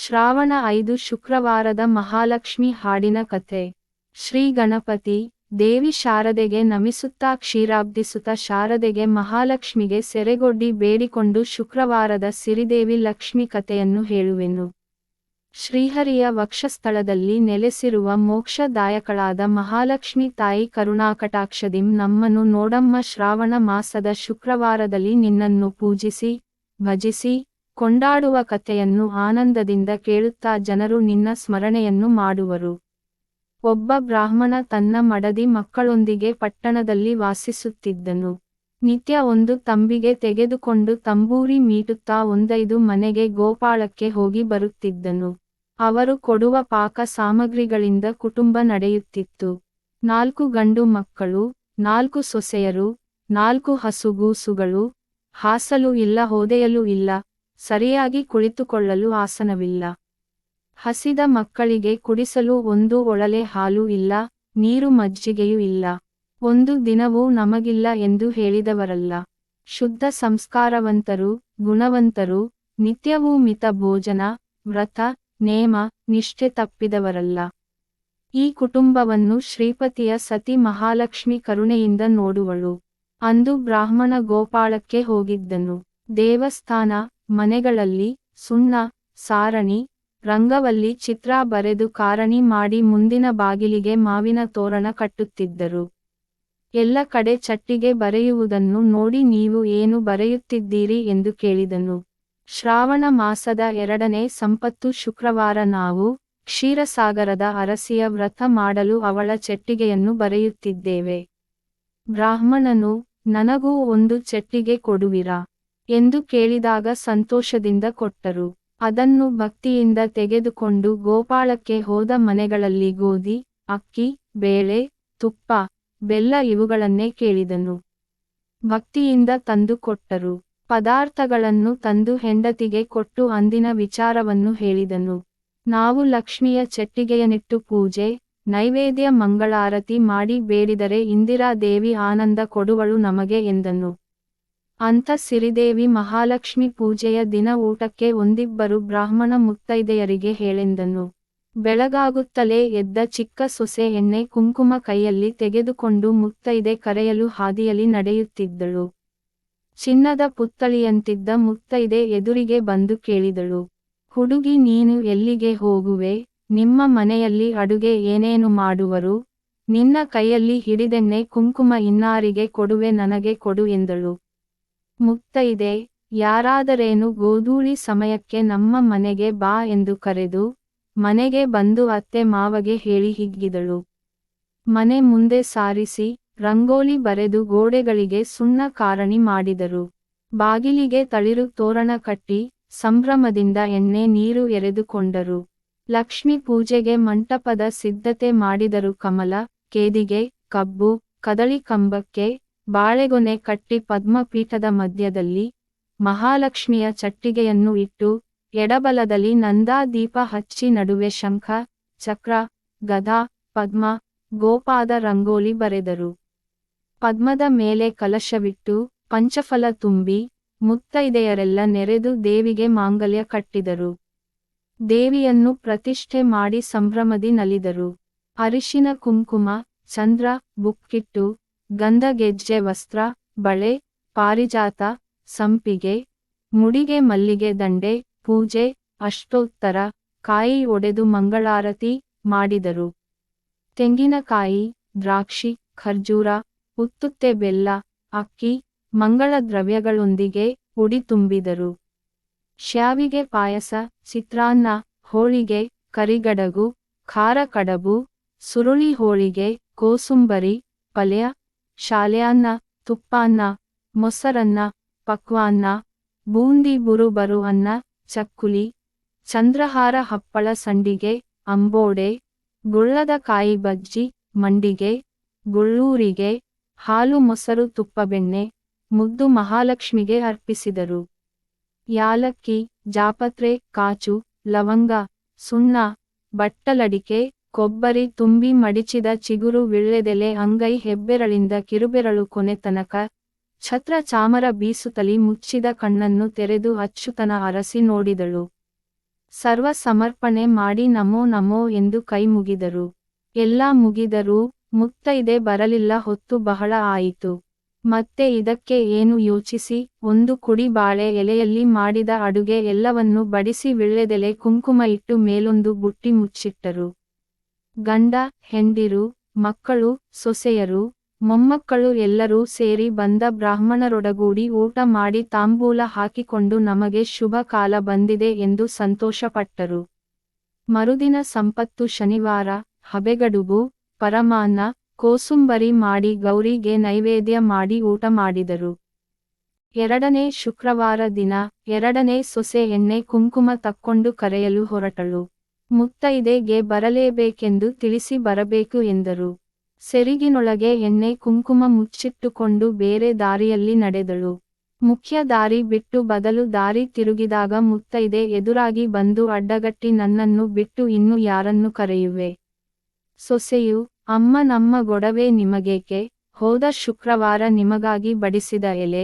ಶ್ರಾವಣ 5 ಶುಕ್ರವಾರದ ಮಹಾಲಕ್ಷ್ಮಿ ಹಾಡಿನ ಕಥೆ. ಶ್ರೀ ಗಣಪತಿ ದೇವಿ ಶಾರದೆಗೆ ನಮಿಸುತ್ತಾ ಕ್ಷೀರಾಬ್ಧಿಸುತ ಶಾರದೆಗೆ ಮಹಾಲಕ್ಷ್ಮಿಗೆ ಸೆರೆಗೊಡ್ಡಿ ಬೇಡಿಕೊಂಡು ಶುಕ್ರವಾರದ ಸಿರಿದೇವಿ ಲಕ್ಷ್ಮಿ ಕಥೆಯನ್ನು ಹೇಳುವೆನು. ಶ್ರೀಹರಿಯ ವಕ್ಷಸ್ಥಳದಲ್ಲಿ ನೆಲೆಸಿರುವ ಮೋಕ್ಷದಾಯಕಳಾದ ಮಹಾಲಕ್ಷ್ಮಿ ತಾಯಿ ಕರುಣಾಕಟಾಕ್ಷದಿಂ ನಮ್ಮನ್ನು ನೋಡಮ್ಮ. ಶ್ರಾವಣ ಮಾಸದ ಶುಕ್ರವಾರದಲ್ಲಿ ನಿನ್ನನ್ನು ಪೂಜಿಸಿ ಭಜಿಸಿ ಕೊಂಡಾಡುವ ಕಥೆಯನ್ನು ಆನಂದದಿಂದ ಕೇಳುತ್ತಾ ಜನರು ನಿನ್ನ ಸ್ಮರಣೆಯನ್ನು ಮಾಡುವರು. ಒಬ್ಬ ಬ್ರಾಹ್ಮಣ ತನ್ನ ಮಡದಿ ಮಕ್ಕಳೊಂದಿಗೆ ಪಟ್ಟಣದಲ್ಲಿ ವಾಸಿಸುತ್ತಿದ್ದನು. ನಿತ್ಯ ಒಂದು ತಂಬಿಗೆ ತೆಗೆದುಕೊಂಡು ತಂಬೂರಿ ಮೀಟುತ್ತಾ 1-5 ಮನೆಗೆ ಗೋಪಾಳಕ್ಕೆ ಹೋಗಿ ಬರುತ್ತಿದ್ದನು. ಅವರು ಕೊಡುವ ಪಾಕ ಸಾಮಗ್ರಿಗಳಿಂದ ಕುಟುಂಬ ನಡೆಯುತ್ತಿತ್ತು. 4 ಗಂಡು ಮಕ್ಕಳು, 4 ಸೊಸೆಯರು, 4 ಹಸುಗೂಸುಗಳು. ಹಾಸಲು ಇಲ್ಲ, ಹೊದೆಯಲು ಇಲ್ಲ, ಸರಿಯಾಗಿ ಕುಳಿತುಕೊಳ್ಳಲು ಆಸನವಿಲ್ಲ. ಹಸಿದ ಮಕ್ಕಳಿಗೆ ಕುಡಿಸಲು ಒಂದು ಒಳಲೆ ಹಾಲು ಇಲ್ಲ, ನೀರು ಮಜ್ಜಿಗೆಯೂ ಇಲ್ಲ. ಒಂದು ದಿನವೂ ನಮಗಿಲ್ಲ ಎಂದು ಹೇಳಿದವರಲ್ಲ. ಶುದ್ಧ ಸಂಸ್ಕಾರವಂತರು, ಗುಣವಂತರು, ನಿತ್ಯವೂ ಮಿತ ಭೋಜನ, ವ್ರತ, ನೇಮ, ನಿಷ್ಠೆ ತಪ್ಪಿದವರಲ್ಲ. ಈ ಕುಟುಂಬವನ್ನು ಶ್ರೀಪತಿಯ ಸತಿ ಮಹಾಲಕ್ಷ್ಮಿ ಕರುಣೆಯಿಂದ ನೋಡುವಳು. ಅಂದು ಬ್ರಾಹ್ಮಣ ಗೋಪಾಳಕ್ಕೆ ಹೋಗಿದ್ದನು. ದೇವಸ್ಥಾನ ಮನೆಗಳಲ್ಲಿ ಸುಣ್ಣ, ಸಾರಣಿ, ರಂಗವಲ್ಲಿ ಚಿತ್ರ ಬರೆದು ಕಾರಣಿ ಮಾಡಿ ಮುಂದಿನ ಬಾಗಿಲಿಗೆ ಮಾವಿನ ತೋರಣ ಕಟ್ಟುತ್ತಿದ್ದರು. ಎಲ್ಲ ಕಡೆ ಚಟ್ಟಿಗೆ ಬರೆಯುವುದನ್ನು ನೋಡಿ ನೀವು ಏನು ಬರೆಯುತ್ತಿದ್ದೀರಿ ಎಂದು ಕೇಳಿದನು. ಶ್ರಾವಣ ಮಾಸದ 2ನೇ ಸಂಪತ್ತು ಶುಕ್ರವಾರ ನಾವು ಕ್ಷೀರಸಾಗರದ ಅರಸಿಯ ವ್ರತ ಮಾಡಲು ಅವಳ ಚೆಟ್ಟಿಗೆಯನ್ನು ಬರೆಯುತ್ತಿದ್ದೇವೆ. ಬ್ರಾಹ್ಮಣನು, ನನಗೂ ಒಂದು ಚೆಟ್ಟಿಗೆ ಕೊಡುವಿರಾ ಎಂದು ಕೇಳಿದಾಗ ಸಂತೋಷದಿಂದ ಕೊಟ್ಟರು. ಅದನ್ನು ಭಕ್ತಿಯಿಂದ ತೆಗೆದುಕೊಂಡು ಗೋಪಾಳಕ್ಕೆ ಹೋದ ಮನೆಗಳಲ್ಲಿ ಗೋಧಿ, ಅಕ್ಕಿ, ಬೇಳೆ, ತುಪ್ಪ, ಬೆಲ್ಲ ಇವುಗಳನ್ನೇ ಕೇಳಿದನು. ಭಕ್ತಿಯಿಂದ ತಂದು ಕೊಟ್ಟರು. ಪದಾರ್ಥಗಳನ್ನು ತಂದು ಹೆಂಡತಿಗೆ ಕೊಟ್ಟು ಅಂದಿನ ವಿಚಾರವನ್ನು ಹೇಳಿದನು. ನಾವು ಲಕ್ಷ್ಮಿಯ ಚೆಟ್ಟಿಗೆಯನಿಟ್ಟು ಪೂಜೆ, ನೈವೇದ್ಯ ಮಂಗಳಾರತಿ ಮಾಡಿ ಬೇಡಿದರೆ ಇಂದಿರಾ ದೇವಿ ಆನಂದ ಕೊಡುವಳು ನಮಗೆ ಎಂದನು. ಅಂಥ ಸಿರಿದೇವಿ ಮಹಾಲಕ್ಷ್ಮಿ ಪೂಜೆಯ ದಿನ ಊಟಕ್ಕೆ 1-2 ಬ್ರಾಹ್ಮಣ ಮುತ್ತೈದೆಯರಿಗೆ ಹೇಳೆಂದನು. ಬೆಳಗಾಗುತ್ತಲೇ ಎದ್ದ ಚಿಕ್ಕ ಸೊಸೆ ಎಣ್ಣೆ ಕುಂಕುಮ ಕೈಯಲ್ಲಿ ತೆಗೆದುಕೊಂಡು ಮುತ್ತೈದೆ ಕರೆಯಲು ಹಾದಿಯಲ್ಲಿ ನಡೆಯುತ್ತಿದ್ದಳು. ಚಿನ್ನದ ಪುತ್ತಳಿಯಂತಿದ್ದ ಮುತ್ತೈದೆ ಎದುರಿಗೆ ಬಂದು ಕೇಳಿದಳು. ಹುಡುಗಿ, ನೀನು ಎಲ್ಲಿಗೆ ಹೋಗುವೆ? ನಿಮ್ಮ ಮನೆಯಲ್ಲಿ ಅಡುಗೆ ಏನೇನು ಮಾಡುವರು? ನಿನ್ನ ಕೈಯಲ್ಲಿ ಹಿಡಿದೆಣ್ಣೆ ಕುಂಕುಮ ಇನ್ನಾರಿಗೆ ಕೊಡುವೆ, ನನಗೆ ಕೊಡು ಎಂದಳು. ಮುತ್ತೈದೆ, ಯಾರಾದರೇನು ಗೋಧೂಳಿ ಸಮಯಕ್ಕೆ ನಮ್ಮ ಮನೆಗೆ ಬಾ ಎಂದು ಕರೆದು ಮನೆಗೆ ಬಂದು ಅತ್ತೆ ಮಾವಗೆ ಹೇಳಿ ಹಿಗ್ಗಿದಳು. ಮನೆ ಮುಂದೆ ಸಾರಿಸಿ ರಂಗೋಲಿ ಬರೆದು ಗೋಡೆಗಳಿಗೆ ಸುಣ್ಣ ಕಾರಣಿ ಮಾಡಿದರು. ಬಾಗಿಲಿಗೆ ತಳಿರು ತೋರಣ ಕಟ್ಟಿ ಸಂಭ್ರಮದಿಂದ ಎಣ್ಣೆ ನೀರು ಎರೆದುಕೊಂಡರು. ಲಕ್ಷ್ಮಿ ಪೂಜೆಗೆ ಮಂಟಪದ ಸಿದ್ಧತೆ ಮಾಡಿದರು. ಕಮಲ, ಕೇದಿಗೆ, ಕಬ್ಬು, ಕದಳಿ ಕಂಬಕ್ಕೆ ಬಾಳೆಗೊನೆ ಕಟ್ಟಿ ಪದ್ಮಪೀಠದ ಮಧ್ಯದಲ್ಲಿ ಮಹಾಲಕ್ಷ್ಮಿಯ ಚಟ್ಟಿಗೆಯನ್ನು ಇಟ್ಟು ಎಡಬಲದಲ್ಲಿ ನಂದಾದೀಪ ಹಚ್ಚಿ ನಡುವೆ ಶಂಖ, ಚಕ್ರ, ಗದಾ, ಪದ್ಮ, ಗೋಪಾದ ರಂಗೋಲಿ ಬರೆದರು. ಪದ್ಮದ ಮೇಲೆ ಕಲಶವಿಟ್ಟು ಪಂಚಫಲ ತುಂಬಿ ಮುತ್ತೈದೆಯರೆಲ್ಲ ನೆರೆದು ದೇವಿಗೆ ಮಾಂಗಲ್ಯ ಕಟ್ಟಿದರು. ದೇವಿಯನ್ನು ಪ್ರತಿಷ್ಠೆ ಮಾಡಿ ಸಂಭ್ರಮದಿ ನಲಿದರು. ಅರಿಶಿನ ಕುಂಕುಮ, ಚಂದ್ರ, ಬುಕ್ಕಿಟ್ಟು, ಗಂಧ, ಗೆಜ್ಜೆ, ವಸ್ತ್ರ, ಬಳೆ, ಪಾರಿಜಾತ, ಸಂಪಿಗೆ, ಮುಡಿಗೆ ಮಲ್ಲಿಗೆ ದಂಡೆ, ಪೂಜೆ, ಅಷ್ಟೋತ್ತರ, ಕಾಯಿ ಒಡೆದು ಮಂಗಳಾರತಿ ಮಾಡಿದರು. ತೆಂಗಿನಕಾಯಿ, ದ್ರಾಕ್ಷಿ, ಖರ್ಜೂರ, ಉತ್ತುತ್ತೆ, ಬೆಲ್ಲ, ಅಕ್ಕಿ, ಮಂಗಳ ದ್ರವ್ಯಗಳೊಂದಿಗೆ ಉಡಿ ತುಂಬಿದರು. ಶ್ಯಾವಿಗೆ ಪಾಯಸ, ಚಿತ್ರಾನ್ನ, ಹೋಳಿಗೆ, ಕರಿಗಡಗು, ಖಾರ ಕಡಬು, ಸುರುಳಿ ಹೋಳಿಗೆ, ಕೋಸುಂಬರಿ, ಪಲ್ಯ, ಶಾಲ್ಯಾನ್ನ, ತುಪ್ಪಾನ್ನ, ಮೊಸರನ್ನ, ಪಕ್ವಾನ್ನ, ಬೂಂದಿ, ಬುರುಬರು ಅನ್ನ, ಚಕ್ಕುಲಿ, ಚಂದ್ರಹಾರ, ಹಪ್ಪಳ, ಸಂಡಿಗೆ, ಅಂಬೋಡೆ, ಗುಳ್ಳದ ಕಾಯಿ ಬಜ್ಜಿ, ಮಂಡಿಗೆ, ಗುಳ್ಳೂರಿಗೆ, ಹಾಲು, ಮೊಸರು, ತುಪ್ಪ, ಬೆಣ್ಣೆ, ಮುದ್ದು ಮಹಾಲಕ್ಷ್ಮಿಗೆ ಅರ್ಪಿಸಿದರು. ಯಾಲಕ್ಕಿ, ಜಾಪತ್ರೆ, ಕಾಚು, ಲವಂಗ, ಸುಣ್ಣ, ಬಟ್ಟಲಡಿಕೆ, ಕೊಬ್ಬರಿ ತುಂಬಿ ಮಡಿಚಿದ ಚಿಗುರು, ವಿಳ್ಳೆದೆಲೆ, ಅಂಗೈ ಹೆಬ್ಬೆರಳಿಂದ ಕಿರುಬೆರಳು ಕೊನೆ ತನಕ ಛತ್ರ ಚಾಮರ ಬೀಸುತ್ತಲಿ ಮುಚ್ಚಿದ ಕಣ್ಣನ್ನು ತೆರೆದು ಅಚ್ಚುತನ ಅರಸಿ ನೋಡಿದಳು. ಸರ್ವ ಸಮರ್ಪಣೆ ಮಾಡಿ ನಮೋ ನಮೋ ಎಂದು ಕೈ ಮುಗಿದರು. ಎಲ್ಲ ಮುಗಿದರೂ ಮುತ್ತೈದೆ ಬರಲಿಲ್ಲ. ಹೊತ್ತು ಬಹಳ ಆಯಿತು. ಮತ್ತೆ ಇದಕ್ಕೆ ಏನು ಯೋಚಿಸಿ ಒಂದು ಕುಡಿ ಬಾಳೆ ಎಲೆಯಲ್ಲಿ ಮಾಡಿದ ಅಡುಗೆ ಎಲ್ಲವನ್ನೂ ಬಡಿಸಿ ವಿಳ್ಳೆದೆಲೆ ಕುಂಕುಮ ಇಟ್ಟು ಮೇಲೊಂದು ಬುಟ್ಟಿ ಮುಚ್ಚಿಟ್ಟರು. ಗಂಡ ಹೆಂಡಿರು ಮಕ್ಕಳು ಸೊಸೆಯರು ಮೊಮ್ಮಕ್ಕಳು ಎಲ್ಲರೂ ಸೇರಿ ಬಂದ ಬ್ರಾಹ್ಮಣರೊಡಗೂಡಿ ಊಟ ಮಾಡಿ ತಾಂಬೂಲ ಹಾಕಿಕೊಂಡು ನಮಗೆ ಶುಭ ಕಾಲ ಬಂದಿದೆ ಎಂದು ಸಂತೋಷಪಟ್ಟರು. ಮರುದಿನ ಸಂಪತ್ತು ಶನಿವಾರ ಹಬೆಗಡುಬು ಪರಮಾನ್ನ ಕೋಸುಂಬರಿ ಮಾಡಿ ಗೌರಿಗೆ ನೈವೇದ್ಯ ಮಾಡಿ ಊಟ ಮಾಡಿದರು. ಎರಡನೇ ಶುಕ್ರವಾರ ದಿನ ಎರಡನೇ ಸೊಸೆ ಎಣ್ಣೆ ಕುಂಕುಮ ತಕ್ಕೊಂಡು ಕರೆಯಲು ಹೊರಟಳು. ಮುತ್ತೈದೆಗೆ ಬರಲೇಬೇಕೆಂದು ತಿಳಿಸಿ ಬರಬೇಕು ಎಂದರು. ಸೆರಗಿನೊಳಗೆ ಎಣ್ಣೆ ಕುಂಕುಮ ಮುಚ್ಚಿಟ್ಟುಕೊಂಡು ಬೇರೆ ದಾರಿಯಲ್ಲಿ ನಡೆದಳು. ಮುಖ್ಯ ದಾರಿ ಬಿಟ್ಟು ಬದಲು ದಾರಿ ತಿರುಗಿದಾಗ ಮುತ್ತೈದೆ ಎದುರಾಗಿ ಬಂದು ಅಡ್ಡಗಟ್ಟಿ ನನ್ನನ್ನು ಬಿಟ್ಟು ಇನ್ನು ಯಾರನ್ನು ಕರೆಯುವೆ? ಸೊಸೆಯು, ಅಮ್ಮ ನಮ್ಮ ಗೊಡವೆ ನಿಮಗೇಕೆ? ಹೋದ ಶುಕ್ರವಾರ ನಿಮಗಾಗಿ ಬಡಿಸಿದ ಎಲೆ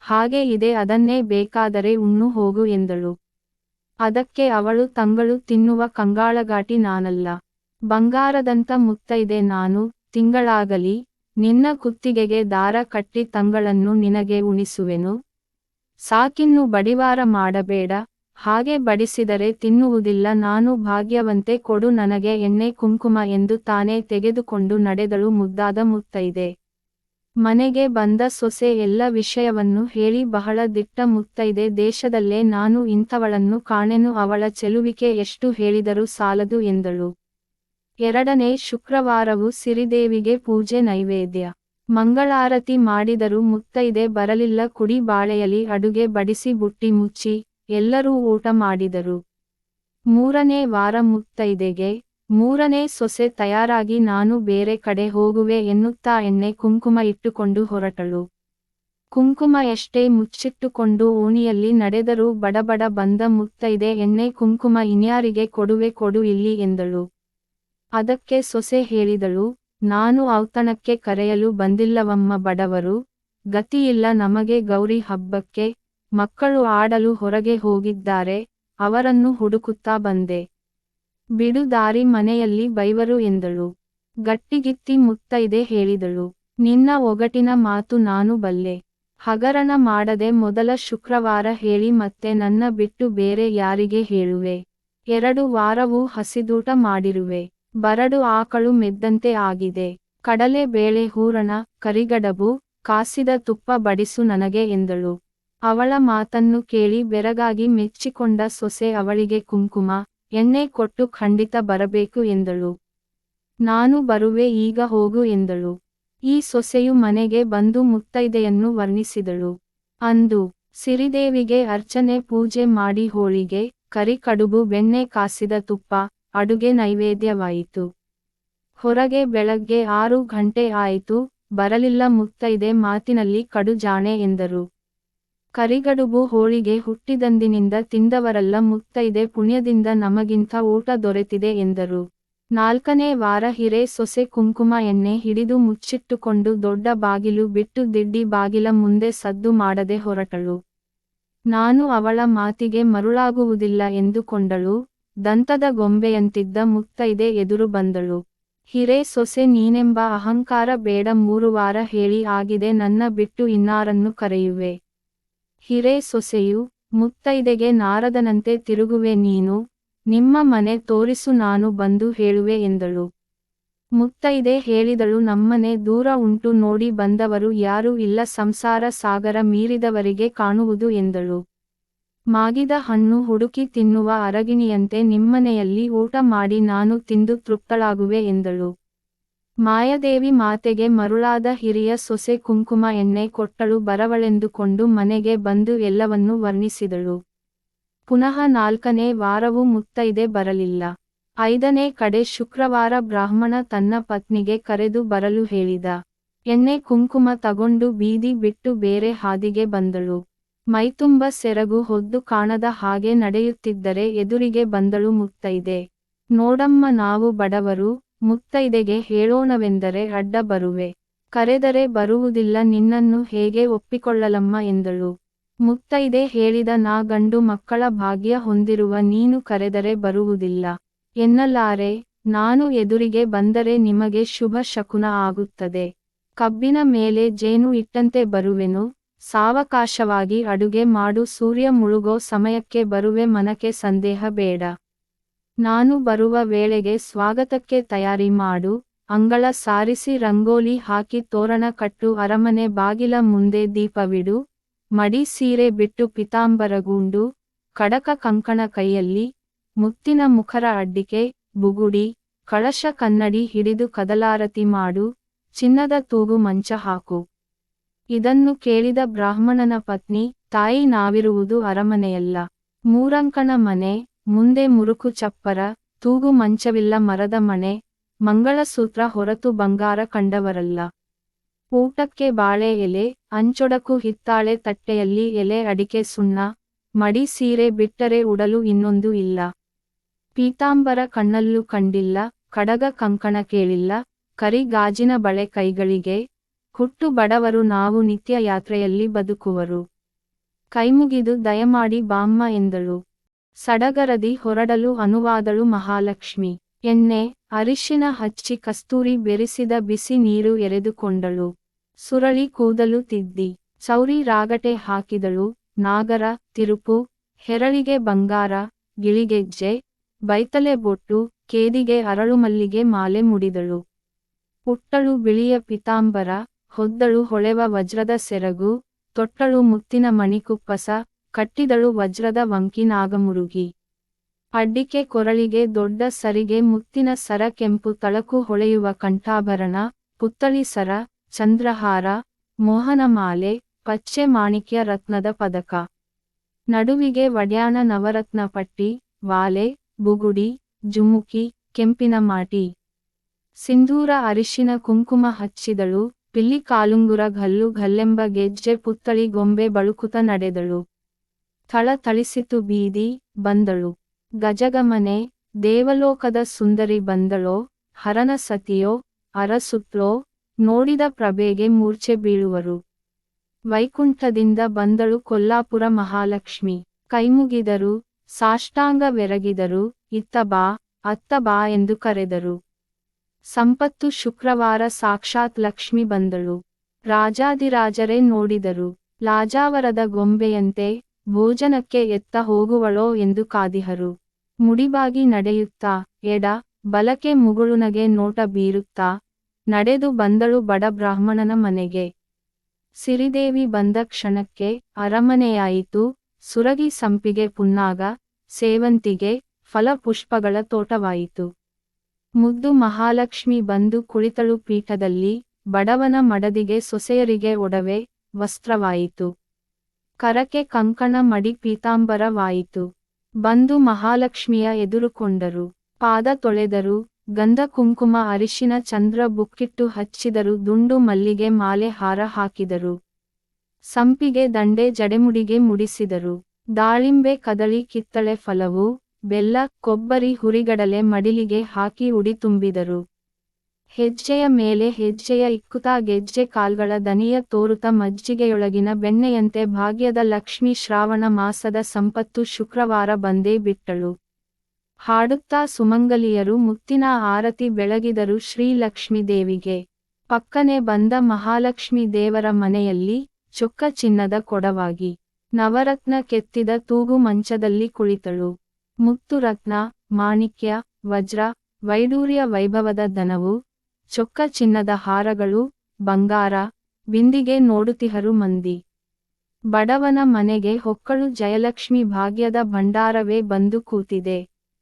ಹಾಗೆ ಇದೆ, ಅದನ್ನೇ ಬೇಕಾದರೆ ಉಣ್ಣು ಹೋಗು ಎಂದಳು. ಅದಕ್ಕೆ ಅವಳು, ತಂಗಳು ತಿನ್ನುವ ಕಂಗಾಳಗಾಟಿ ನಾನಲ್ಲ, ಬಂಗಾರದಂತ ಮುತ್ತೈದೆ ನಾನು. ತಿಂಗಳಾಗಲಿ ನಿನ್ನ ಕುತ್ತಿಗೆಗೆ ದಾರ ಕಟ್ಟಿ ತಂಗಳನ್ನು ನಿನಗೆ ಉಣಿಸುವೆನು. ಸಾಕಿನ್ನು ಬಡಿವಾರ ಮಾಡಬೇಡ, ಹಾಗೆ ಬಡಿಸಿದರೆ ತಿನ್ನುವುದಿಲ್ಲ ನಾನು. ಭಾಗ್ಯವಂತೆ, ಕೊಡು ನನಗೆ ಎಣ್ಣೆ ಕುಂಕುಮ ಎಂದು ತಾನೇ ತೆಗೆದುಕೊಂಡು ನಡೆದಳು ಮುದ್ದಾದ ಮುತ್ತೈದೆ. ಮನೆಗೆ ಬಂದ ಸೊಸೆ ಎಲ್ಲ ವಿಷಯವನ್ನು ಹೇಳಿ, ಬಹಳ ದಿಟ್ಟ ಮುತ್ತೈದೆ, ದೇಶದಲ್ಲೇ ನಾನು ಇಂಥವಳನ್ನು ಕಾಣೆನು, ಅವಳ ಚೆಲುವಿಕೆ ಎಷ್ಟು ಹೇಳಿದರೂ ಸಾಲದು ಎಂದಳು. ಎರಡನೇ ಶುಕ್ರವಾರವು ಸಿರಿದೇವಿಗೆ ಪೂಜೆ ನೈವೇದ್ಯ ಮಂಗಳಾರತಿ ಮಾಡಿದರೂ ಮುತ್ತೈದೆ ಬರಲಿಲ್ಲ. ಕುಡಿ ಬಾಳೆಯಲಿ ಅಡುಗೆ ಬಡಿಸಿ ಬುಟ್ಟಿ ಮುಚ್ಚಿ ಎಲ್ಲರೂ ಊಟ ಮಾಡಿದರು. ಮೂರನೇ ವಾರ ಮುತ್ತೈದೆಗೆ ಮೂರನೇ ಸೊಸೆ ತಯಾರಾಗಿ ನಾನು ಬೇರೆ ಕಡೆ ಹೋಗುವೆ ಎನ್ನುತ್ತಾ ಎಣ್ಣೆ ಕುಂಕುಮ ಇಟ್ಟುಕೊಂಡು ಹೊರಟಳು. ಕುಂಕುಮ ಎಷ್ಟೇ ಮುಚ್ಚಿಟ್ಟುಕೊಂಡು ಓಣಿಯಲ್ಲಿ ನಡೆದರೂ ಬಡಬಡ ಬಂದ ಮುತ್ತೈದೆ, ಎಣ್ಣೆ ಕುಂಕುಮ ಇನ್ಯಾರಿಗೆ ಕೊಡುವೆ, ಕೊಡು ಇಲ್ಲಿ ಎಂದಳು. ಅದಕ್ಕೆ ಸೊಸೆ ಹೇಳಿದಳು, ನಾನು ಔತಣಕ್ಕೆ ಕರೆಯಲು ಬಂದಿಲ್ಲವಮ್ಮ, ಬಡವರು ಗತಿಯಿಲ್ಲ ನಮಗೆ, ಗೌರಿ ಹಬ್ಬಕ್ಕೆ ಮಕ್ಕಳು ಆಡಲು ಹೊರಗೆ ಹೋಗಿದ್ದಾರೆ, ಅವರನ್ನು ಹುಡುಕುತ್ತಾ ಬಂದೆ, ಬಿಡು ದಾರಿ, ಮನೆಯಲ್ಲಿ ಬೈವರು ಎಂದಳು. ಗಟ್ಟಿಗಿತ್ತಿ ಮುತ್ತೈದೆ ಹೇಳಿದಳು, ನಿನ್ನ ಒಗಟಿನ ಮಾತು ನಾನು ಬಲ್ಲೆ, ಹಗರಣ ಮಾಡದೆ ಮೊದಲ ಶುಕ್ರವಾರ ಹೇಳಿ ಮತ್ತೆ ನನ್ನ ಬಿಟ್ಟು ಬೇರೆ ಯಾರಿಗೆ ಹೇಳುವೆ? 2 ವಾರವೂ ಹಸಿದೂಟ ಮಾಡಿರುವೆ, ಬರಡು ಆಕಳು ಮೆದ್ದಂತೆ ಆಗಿದೆ, ಕಡಲೆ ಬೇಳೆ ಹೂರಣ ಕರಿಗಡಬು ಕಾಸಿದ ತುಪ್ಪ ಬಡಿಸು ನನಗೆ ಎಂದಳು. ಅವಳ ಮಾತನ್ನು ಕೇಳಿ ಬೆರಗಾಗಿ ಮೆಚ್ಚಿಕೊಂಡ ಸೊಸೆ ಅವಳಿಗೆ ಕುಂಕುಮ ಎಣ್ಣೆ ಕೊಟ್ಟು ಖಂಡಿತ ಬರಬೇಕು ಎಂದಳು. ನಾನು ಬರುವೆ, ಈಗ ಹೋಗು ಎಂದಳು. ಈ ಸೊಸೆಯು ಮನೆಗೆ ಬಂದು ಮುತ್ತೈದೆಯನ್ನು ವರ್ಣಿಸಿದಳು. ಅಂದು ಸಿರಿದೇವಿಗೆ ಅರ್ಚನೆ ಪೂಜೆ ಮಾಡಿ ಹೋಳಿಗೆ ಕರಿ ಕಡುಬು ಬೆಣ್ಣೆ ಕಾಸಿದ ತುಪ್ಪ ಅಡುಗೆ ನೈವೇದ್ಯವಾಯಿತು. ಹೊರಗೆ ಬೆಳಗ್ಗೆ 6 ಗಂಟೆ ಆಯಿತು, ಬರಲಿಲ್ಲ ಮುತ್ತೈದೆ, ಮಾತಿನಲ್ಲಿ ಕಡು ಜಾಣೆ ಎಂದರು. ಕರಿಗಡುಬು ಹೋಳಿಗೆ ಹುಟ್ಟಿದಂದಿನಿಂದ ತಿಂದವರಲ್ಲ ಮುತ್ತೈದೆ, ಪುಣ್ಯದಿಂದ ನಮಗಿಂತ ಊಟ ದೊರೆತಿದೆ ಎಂದರು. 4ನೇ ವಾರ ಹಿರೇ ಸೊಸೆ ಕುಂಕುಮ ಎಣ್ಣೆ ಹಿಡಿದು ಮುಚ್ಚಿಟ್ಟುಕೊಂಡು ದೊಡ್ಡ ಬಾಗಿಲು ಬಿಟ್ಟು ದಿಡ್ಡಿ ಬಾಗಿಲ ಮುಂದೆ ಸದ್ದು ಮಾಡದೆ ಹೊರಟಳು. ನಾನು ಅವಳ ಮಾತಿಗೆ ಮರುಳಾಗುವುದಿಲ್ಲ ಎಂದುಕೊಂಡಳು. ದಂತದ ಗೊಂಬೆಯಂತಿದ್ದ ಮುತ್ತೈದೆ ಎದುರು ಬಂದಳು. ಹಿರೇ ಸೊಸೆ, ನೀನೆಂಬ ಅಹಂಕಾರ ಬೇಡ, 3 ವಾರ ಹೇಳಿ ಆಗಿದೆ, ನನ್ನ ಬಿಟ್ಟು ಇನ್ನಾರನ್ನು ಕರೆಯುವೆ? ಹಿರೇ ಸೊಸೆಯು, ಮುತ್ತೈದೆಗೆ ನಾರದನಂತೆ ತಿರುಗುವೆ ನೀನು, ನಿಮ್ಮ ಮನೆ ತೋರಿಸು, ನಾನು ಬಂದು ಹೇಳುವೆ ಎಂದಳು. ಮುತ್ತೈದೆ ಹೇಳಿದಳು, ನಮ್ಮನೆ ದೂರ ಉಂಟು, ನೋಡಿ ಬಂದವರು ಯಾರೂ ಇಲ್ಲ, ಸಂಸಾರ ಸಾಗರ ಮೀರಿದವರಿಗೆ ಕಾಣುವುದು ಎಂದಳು. ಮಾಗಿದ ಹಣ್ಣು ಹುಡುಕಿ ತಿನ್ನುವ ಅರಗಿಣಿಯಂತೆ ನಿಮ್ಮನೆಯಲ್ಲಿ ಊಟ ಮಾಡಿ ನಾನು ತಿಂದು ತೃಪ್ತಳಾಗುವೆ ಎಂದಳು. ಮಾಯಾದೇವಿ ಮಾತೆಗೆ ಮರುಳಾದ ಹಿರಿಯ ಸೊಸೆ ಕುಂಕುಮ ಎಣ್ಣೆ ಕೊಟ್ಟಳು. ಬರವಳೆಂದುಕೊಂಡು ಮನೆಗೆ ಬಂದು ಎಲ್ಲವನ್ನೂ ವರ್ಣಿಸಿದಳು. ಪುನಃ 4ನೇ ವಾರವೂ ಮುತ್ತೈದೆ ಬರಲಿಲ್ಲ. 5ನೇ ಕಡೆ ಶುಕ್ರವಾರ ಬ್ರಾಹ್ಮಣ ತನ್ನ ಪತ್ನಿಗೆ ಕರೆದು ಬರಲು ಹೇಳಿದ. ಎಣ್ಣೆ ಕುಂಕುಮ ತಗೊಂಡು ಬೀದಿ ಬಿಟ್ಟು ಬೇರೆ ಹಾದಿಗೆ ಬಂದಳು. ಮೈತುಂಬ ಸೆರಗು ಹೊದ್ದು ಕಾಣದ ಹಾಗೆ ನಡೆಯುತ್ತಿದ್ದರೆ ಎದುರಿಗೆ ಬಂದಳು ಮುತ್ತೈದೆ. ನೋಡಮ್ಮ, ನಾವು ಬಡವರು, ಮುತ್ತೈದೆಗೆ ಹೇಳೋಣವೆಂದರೆ ಅಡ್ಡ ಬರುವೆ, ಕರೆದರೆ ಬರುವುದಿಲ್ಲ, ನಿನ್ನನ್ನು ಹೇಗೆ ಒಪ್ಪಿಕೊಳ್ಳಲಮ್ಮ ಎಂದಳು. ಮುತ್ತೈದೆ ಹೇಳಿದ ನಾ ಗಂಡು ಮಕ್ಕಳ ಭಾಗ್ಯ ಹೊಂದಿರುವ ನೀನು ಕರೆದರೆ ಬರುವುದಿಲ್ಲ ಎನ್ನಲಾರೆ, ನಾನು ಎದುರಿಗೆ ಬಂದರೆ ನಿಮಗೆ ಶುಭ ಶಕುನ ಆಗುತ್ತದೆ. ಕಬ್ಬಿನ ಮೇಲೆ ಜೇನು ಇಟ್ಟಂತೆ ಬರುವೆನು, ಸಾವಕಾಶವಾಗಿ ಅಡುಗೆ ಮಾಡು, ಸೂರ್ಯ ಮುಳುಗೋ ಸಮಯಕ್ಕೆ ಬರುವೆ, ಮನಕ್ಕೆ ಸಂದೇಹ ಬೇಡ. ನಾನು ಬರುವ ವೇಳೆಗೆ ಸ್ವಾಗತಕ್ಕೆ ತಯಾರಿ ಮಾಡು, ಅಂಗಳ ಸಾರಿಸಿ ರಂಗೋಲಿ ಹಾಕಿ ತೋರಣ ಕಟ್ಟು, ಅರಮನೆ ಬಾಗಿಲ ಮುಂದೆ ದೀಪವಿಡು, ಮಡಿ ಸೀರೆ ಬಿಟ್ಟು ಪಿತಾಂಬರಗೂಂಡು, ಕಡಕ ಕಂಕಣ ಕೈಯಲ್ಲಿ, ಮುತ್ತಿನ ಮುಖರ ಅಡ್ಡಿಕೆ, ಬುಗುಡಿ, ಕಳಶ ಕನ್ನಡಿ ಹಿಡಿದು ಕದಲಾರತಿ ಮಾಡು, ಚಿನ್ನದ ತೂಗು ಮಂಚ ಹಾಕು. ಇದನ್ನು ಕೇಳಿದ ಬ್ರಾಹ್ಮಣನ ಪತ್ನಿ, ತಾಯಿ ನಾವಿರುವುದು ಅರಮನೆಯಲ್ಲ, ಮೂರಂಕಣ ಮನೆ, ಮುಂದೆ ಮುರುಕು ಚಪ್ಪರ, ತೂಗು ಮಂಚವಿಲ್ಲ, ಮರದ ಮನೆ, ಮಂಗಳಸೂತ್ರ ಹೊರತು ಬಂಗಾರ ಕಂಡವರಲ್ಲ. ಊಟಕ್ಕೆ ಬಾಳೆ ಎಲೆ, ಅಂಚೊಡಕು ಹಿತ್ತಾಳೆ ತಟ್ಟೆಯಲ್ಲಿ ಎಲೆ ಅಡಿಕೆ ಸುಣ್ಣ, ಮಡಿ ಸೀರೆ ಬಿಟ್ಟರೆ ಉಡಲು ಇನ್ನೊಂದು ಇಲ್ಲ. ಪೀತಾಂಬರ ಕಣ್ಣಲ್ಲೂ ಕಂಡಿಲ್ಲ, ಕಡಗ ಕಂಕಣ ಕೇಳಿಲ್ಲ, ಕರಿ ಗಾಜಿನ ಬಳೆ ಕೈಗಳಿಗೆ, ಹುಟ್ಟು ಬಡವರು ನಾವು ನಿತ್ಯ ಯಾತ್ರೆಯಲ್ಲಿ ಬದುಕುವರು. ಕೈಮುಗಿದು ದಯಮಾಡಿ ಬಾಮ್ಮ ಎಂದಳು. ಸಡಗರದಿ ಹೊರಡಲು ಅನುವಾದಳು ಮಹಾಲಕ್ಷ್ಮಿ. ಎಣ್ಣೆ, ಅರಿಶಿನ ಹಚ್ಚಿ ಕಸ್ತೂರಿ ಬೆರೆಸಿದ ಬಿಸಿ ನೀರು ಎರೆದುಕೊಂಡಳು. ಸುರಳಿ ಕೂದಲು ತಿದ್ದಿ, ಚೌರಿ ರಾಗಟೆ ಹಾಕಿದಳು. ನಾಗರ, ತಿರುಪು, ಹೆರಳಿಗೆ ಬಂಗಾರ, ಗಿಳಿಗೆಜ್ಜೆ, ಬೈತಲೆ ಬೊಟ್ಟು, ಕೇದಿಗೆ ಅರಳುಮಲ್ಲಿಗೆ ಮಾಲೆ ಮುಡಿದಳು. ಉಟ್ಟಳು ಬಿಳಿಯ ಪಿತಾಂಬರ, ಹೊದ್ದಳು ಹೊಳೆವ ವಜ್ರದ ಸೆರಗು, ತೊಟ್ಟಳು ಮುತ್ತಿನ ಮಣಿಕುಪ್ಪಸ, ಕಟ್ಟಿದಳು ವಜ್ರದ ವಂಕಿ ನಾಗಮುರುಗಿ. ಅಡ್ಡಿಕೆ ಕೊರಳಿಗೆ ದೊಡ್ಡ ಸರಿಗೆ ಮುತ್ತಿನ ಸರ, ಕೆಂಪು ತಳಕು ಹೊಳೆಯುವ ಕಂಠಾಭರಣ, ಪುತ್ತಳಿ ಸರ, ಚಂದ್ರಹಾರ, ಮೋಹನಮಾಲೆ, ಪಚ್ಚೆ ಮಾಣಿಕ್ಯ ರತ್ನದ ಪದಕ. ನಡುವಿಗೆ ವಡ್ಯಾಣ ನವರತ್ನ ಪಟ್ಟಿ, ವಾಲೆ, ಬುಗುಡಿ, ಜುಮುಕಿ, ಕೆಂಪಿನ ಮಾಟಿ. ಸಿಂಧೂರ ಅರಿಶಿನ ಕುಂಕುಮ ಹಚ್ಚಿದಳು. ಪಿಲ್ಲಿ ಕಾಲುಂಗುರ, ಘಲ್ಲು ಘಲ್ಲೆಂಬ ಗೆಜ್ಜೆ, ಪುತ್ತಳಿ ಗೊಂಬೆ ಬಳುಕುತ ನಡೆದಳು. ಥಳ ಥಳಿಸಿತು ಬೀದಿ, ಬಂದಳು. ಗಜಗಮನೆ, ದೇವಲೋಕದ ಸುಂದರಿ ಬಂದಳೋ, ಹರನ ಸತಿಯೋ, ಅರಸುತ್ಲೋ, ನೋಡಿದ ಪ್ರಭೆಗೆ ಮೂರ್ಛೆ ಬೀಳುವರು. ವೈಕುಂಠದಿಂದ ಬಂದಳು ಕೊಲ್ಲಾಪುರ ಮಹಾಲಕ್ಷ್ಮಿ. ಕೈಮುಗಿದರು, ಸಾಷ್ಟಾಂಗವೆರಗಿದರು, ಇತ್ತ ಬಾ, ಅತ್ತ ಬಾ ಎಂದು ಕರೆದರು. ಸಂಪತ್ತು ಶುಕ್ರವಾರ ಸಾಕ್ಷಾತ್ ಲಕ್ಷ್ಮಿ ಬಂದಳು. ರಾಜಾದಿರಾಜರೇ ನೋಡಿದರು. ಲಾಜಾವರದ ಗೊಂಬೆಯಂತೆ ಭೋಜನಕ್ಕೆ ಎತ್ತ ಹೋಗುವಳೋ ಎಂದು ಕಾದಿಹರು. ಮುಡಿಬಾಗಿ ನಡೆಯುತ್ತಾ, ಎಡ ಬಲಕ್ಕೆ ಮುಗುಳುನಗೆ ನೋಟ ಬೀರುತ್ತಾ, ನಡೆದು ಬಂದಳು ಬಡ ಬ್ರಾಹ್ಮಣನ ಮನೆಗೆ. ಸಿರಿದೇವಿ ಬಂದ ಕ್ಷಣಕ್ಕೆ ಅರಮನೆಯಾಯಿತು. ಸುರಗಿ, ಸಂಪಿಗೆ, ಪುನ್ನಾಗ, ಸೇವಂತಿಗೆ, ಫಲಪುಷ್ಪಗಳ ತೋಟವಾಯಿತು. ಮುದ್ದು ಮಹಾಲಕ್ಷ್ಮಿ ಬಂದು ಕುಳಿತಳು ಪೀಠದಲ್ಲಿ. ಬಡವನ ಮಡದಿಗೆ ಸೊಸೆಯರಿಗೆ ಒಡವೆ, ವಸ್ತ್ರವಾಯಿತು. ಕರಕೆ ಕಂಕಣ, ಮಡಿ, ಪೀತಾಂಬರವಾಯಿತು. ಬಂದು ಮಹಾಲಕ್ಷ್ಮಿಯ ಎದುರುಕೊಂಡರು. ಪಾದ ತೊಳೆದರು. ಗಂಧ ಕುಂಕುಮ ಅರಿಶಿನ ಚಂದ್ರ ಬುಕ್ಕಿಟ್ಟು ಹಚ್ಚಿದರು. ದುಂಡು ಮಲ್ಲಿಗೆ ಮಾಲೆ ಹಾರ ಹಾಕಿದರು. ಸಂಪಿಗೆ ದಂಡೆ ಜಡೆಮುಡಿಗೆ ಮುಡಿಸಿದರು. ದಾಳಿಂಬೆ, ಕದಳಿ, ಕಿತ್ತಳೆ ಫಲವು, ಬೆಲ್ಲ, ಕೊಬ್ಬರಿ, ಹುರಿಗಡಲೆ ಮಡಿಲಿಗೆ ಹಾಕಿ ಉಡಿ ತುಂಬಿದರು. ಹೆಜ್ಜೆಯ ಮೇಲೆ ಹೆಜ್ಜೆಯ ಇಕ್ಕುತ್ತಾ ಗೆಜ್ಜೆ ಕಾಲ್ಗಳ ದನಿಯ ತೋರುತ್ತ ಮಜ್ಜಿಗೆಯೊಳಗಿನ ಬೆಣ್ಣೆಯಂತೆ ಭಾಗ್ಯದ ಲಕ್ಷ್ಮಿ ಶ್ರಾವಣ ಮಾಸದ ಸಂಪತ್ತು ಶುಕ್ರವಾರ ಬಂದೇ ಬಿಟ್ಟಳು. ಹಾಡುತ್ತಾ ಸುಮಂಗಲಿಯರು ಮುತ್ತಿನ ಆರತಿ ಬೆಳಗಿದರು ಶ್ರೀಲಕ್ಷ್ಮೀ ದೇವಿಗೆ. ಪಕ್ಕನೆ ಬಂದ ಮಹಾಲಕ್ಷ್ಮಿ ದೇವರ ಮನೆಯಲ್ಲಿ ಚೊಕ್ಕ ಚಿನ್ನದ ಕೊಡವಾಗಿ ನವರತ್ನ ಕೆತ್ತಿದ ತೂಗು ಮಂಚದಲ್ಲಿ ಕುಳಿತಳು. ಮುತ್ತು ರತ್ನ, ಮಾಣಿಕ್ಯ, ವಜ್ರ, ವೈಡೂರ್ಯ ವೈಭವದ ದನವು, ಚೊಕ್ಕ ಚಿನ್ನದ ಹಾರಗಳು, ಬಂಗಾರ, ಬಿಂದಿಗೆ ನೋಡುತ್ತಿಹರು ಮಂದಿ. ಬಡವನ ಮನೆಗೆ ಹೊಕ್ಕಳು ಜಯಲಕ್ಷ್ಮಿ, ಭಾಗ್ಯದ ಭಂಡಾರವೇ ಬಂದು ಕೂತಿದೆ.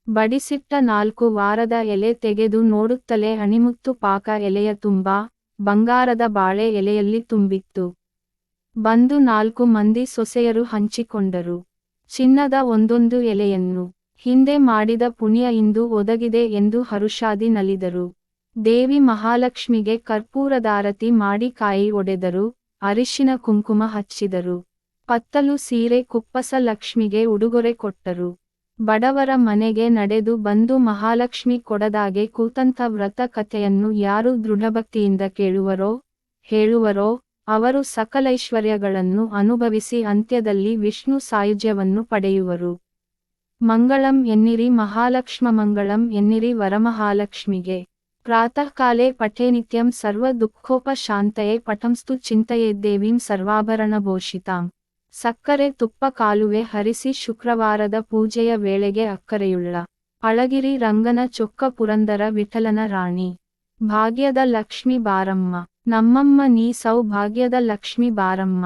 ಬಡಿಸಿಟ್ಟ 4 ವಾರದ ಎಲೆ ತೆಗೆದು ನೋಡುತ್ತಲೇ ಅಣಿಮುತ್ತು ಪಾಕ ಎಲೆಯ ತುಂಬಾ, ಬಂಗಾರದ ಬಾಳೆ ಎಲೆಯಲ್ಲಿ ತುಂಬಿತ್ತು. ಬಂದು 4 ಮಂದಿ ಸೊಸೆಯರು ಹಂಚಿಕೊಂಡರು ಚಿನ್ನದ ಒಂದೊಂದು ಎಲೆಯನ್ನು. ಹಿಂದೆ ಮಾಡಿದ ಪುಣ್ಯ ಇಂದು ಒದಗಿದೆ ಎಂದು ಹರುಷಾದಿ ನಲಿದರು. ದೇವಿ ಮಹಾಲಕ್ಷ್ಮಿಗೆ ಕರ್ಪೂರದಾರತಿ ಮಾಡಿ ಕಾಯಿ ಒಡೆದರು. ಅರಿಶಿನ ಕುಂಕುಮ ಹಚ್ಚಿದರು. ಪತ್ತಲು ಸೀರೆ ಕುಪ್ಪಸ ಲಕ್ಷ್ಮಿಗೆ ಉಡುಗೊರೆ ಕೊಟ್ಟರು. ಬಡವರ ಮನೆಗೆ ನಡೆದು ಬಂದು ಮಹಾಲಕ್ಷ್ಮಿ ಕೊಡದಾಗೆ ಕೂತಂಥ ವ್ರತ ಕಥೆಯನ್ನು ಯಾರು ದೃಢಭಕ್ತಿಯಿಂದ ಕೇಳುವರೋ, ಹೇಳುವರೋ ಅವರು ಸಕಲೈಶ್ವರ್ಯಗಳನ್ನು ಅನುಭವಿಸಿ ಅಂತ್ಯದಲ್ಲಿ ವಿಷ್ಣು ಸಾಯುಜ್ಯವನ್ನು ಪಡೆಯುವರು. ಮಂಗಳಂ ಎನ್ನಿರಿ ಮಹಾಲಕ್ಷ್ಮಮಂಗಳಂ ಎನ್ನಿರಿ ವರಮಹಾಲಕ್ಷ್ಮಿಗೆ. ಪ್ರಾತಃ ಕಾಲೇ ಪಠೇ ನಿತ್ಯಂ ಸರ್ವ ದುಃಖೋಪಶಾಂತಯೇ ಪಠಂಸ್ತು ಚಿಂತಯೇದ್ದೇವೀಂ ಸರ್ವಾಭರಣಭೂಷಿತಾಂ. ಸಕ್ಕರೆ ತುಪ್ಪ ಕಾಲುವೆ ಹರಿಸಿ ಶುಕ್ರವಾರದ ಪೂಜೆಯ ವೇಳೆಗೆ ಅಕ್ಕರೆಯುಳ್ಳ ಅಳಗಿರಿ ರಂಗನ ಚೊಕ್ಕ ಪುರಂದರ ವಿಠಲನ ರಾಣಿ. ಭಾಗ್ಯದ ಲಕ್ಷ್ಮಿ ಬಾರಮ್ಮ ನಮ್ಮಮ್ಮ ನೀ ಸೌಭಾಗ್ಯದ ಲಕ್ಷ್ಮಿ ಬಾರಮ್ಮ.